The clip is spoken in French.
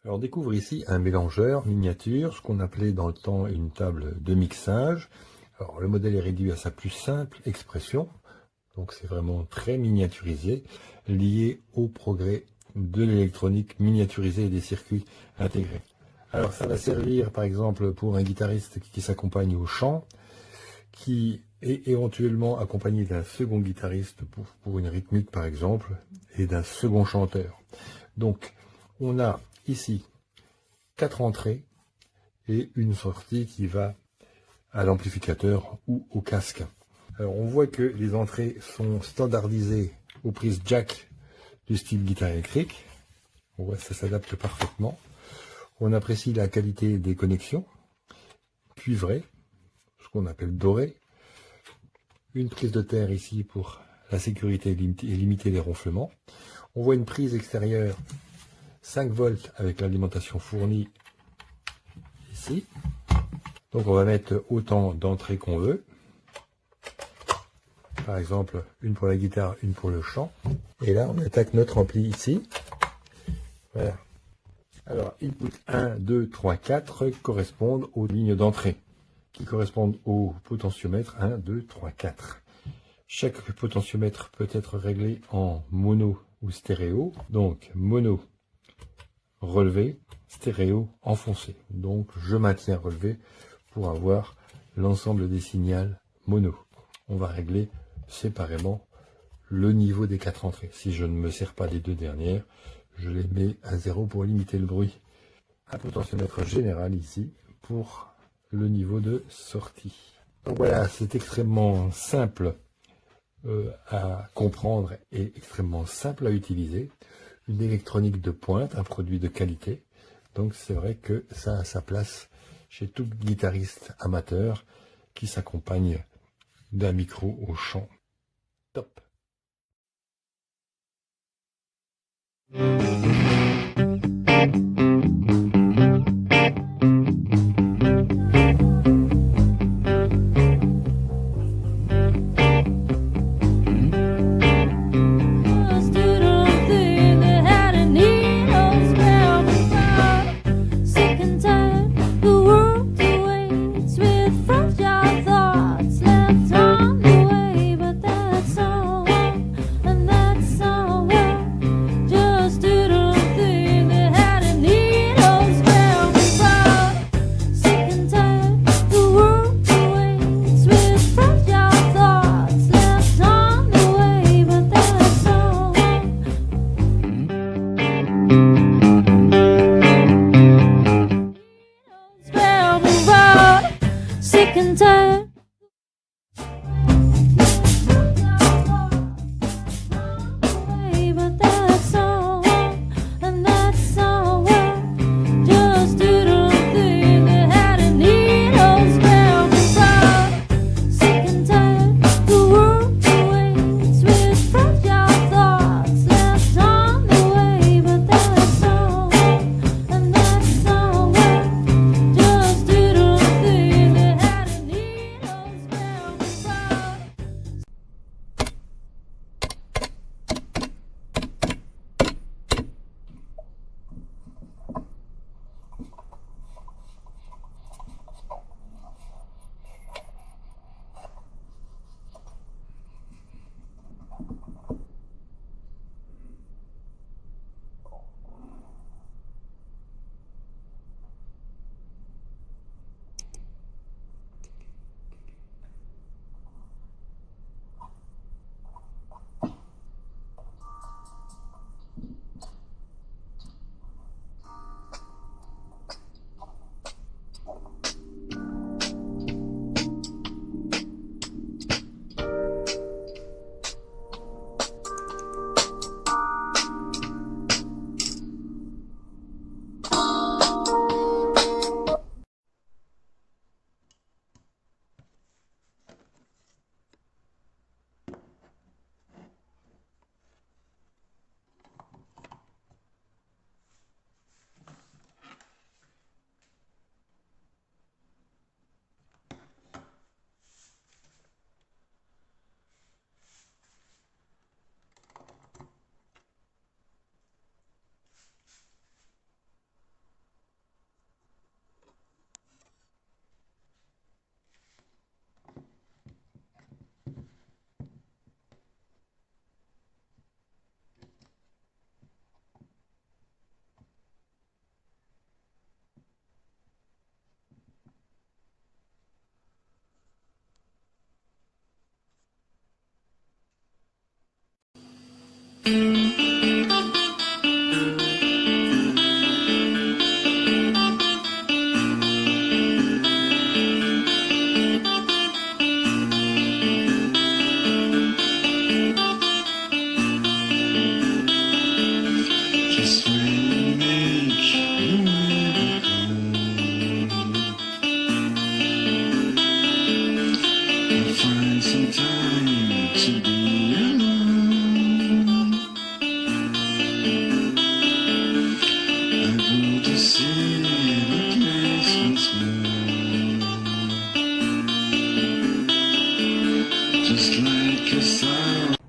Alors on découvre ici un mélangeur miniature, ce qu'on appelait dans le temps une table de mixage. Alors le modèle est réduit à sa plus simple expression, donc c'est vraiment très miniaturisé, lié au progrès de l'électronique miniaturisée et des circuits intégrés. Alors ça va servir par exemple pour un guitariste qui s'accompagne au chant, qui est éventuellement accompagné d'un second guitariste pour une rythmique par exemple, et d'un second chanteur. Donc on a ici 4 entrées et une sortie qui va à l'amplificateur ou au casque. Alors on voit que les entrées sont standardisées aux prises jack du style guitare électrique. On voit que ça s'adapte parfaitement. On apprécie la qualité des connexions cuivrées, ce qu'on appelle dorées. Une prise de terre ici pour la sécurité et limiter les ronflements. On voit une prise extérieure 5 volts avec l'alimentation fournie ici. Donc on va mettre autant d'entrées qu'on veut. Par exemple, une pour la guitare, une pour le chant. Et là, on attaque notre ampli ici. Voilà. Alors, input 1, 2, 3, 4 correspondent aux lignes d'entrée, qui correspondent au potentiomètre 1, 2, 3, 4. Chaque potentiomètre peut être réglé en mono ou stéréo. Donc, mono relevé, stéréo enfoncé. Donc, je maintiens relevé pour avoir l'ensemble des signaux mono. On va régler séparément le niveau des 4 entrées. Si je ne me sers pas des deux dernières, je les mets à 0 pour limiter le bruit. Un potentiomètre général ici pour le niveau de sortie. Donc voilà, c'est extrêmement simple à comprendre et extrêmement simple à utiliser. Une électronique de pointe, un produit de qualité. Donc c'est vrai que ça a sa place chez tout guitariste amateur qui s'accompagne d'un micro au chant. Top. Just do Just like a sound.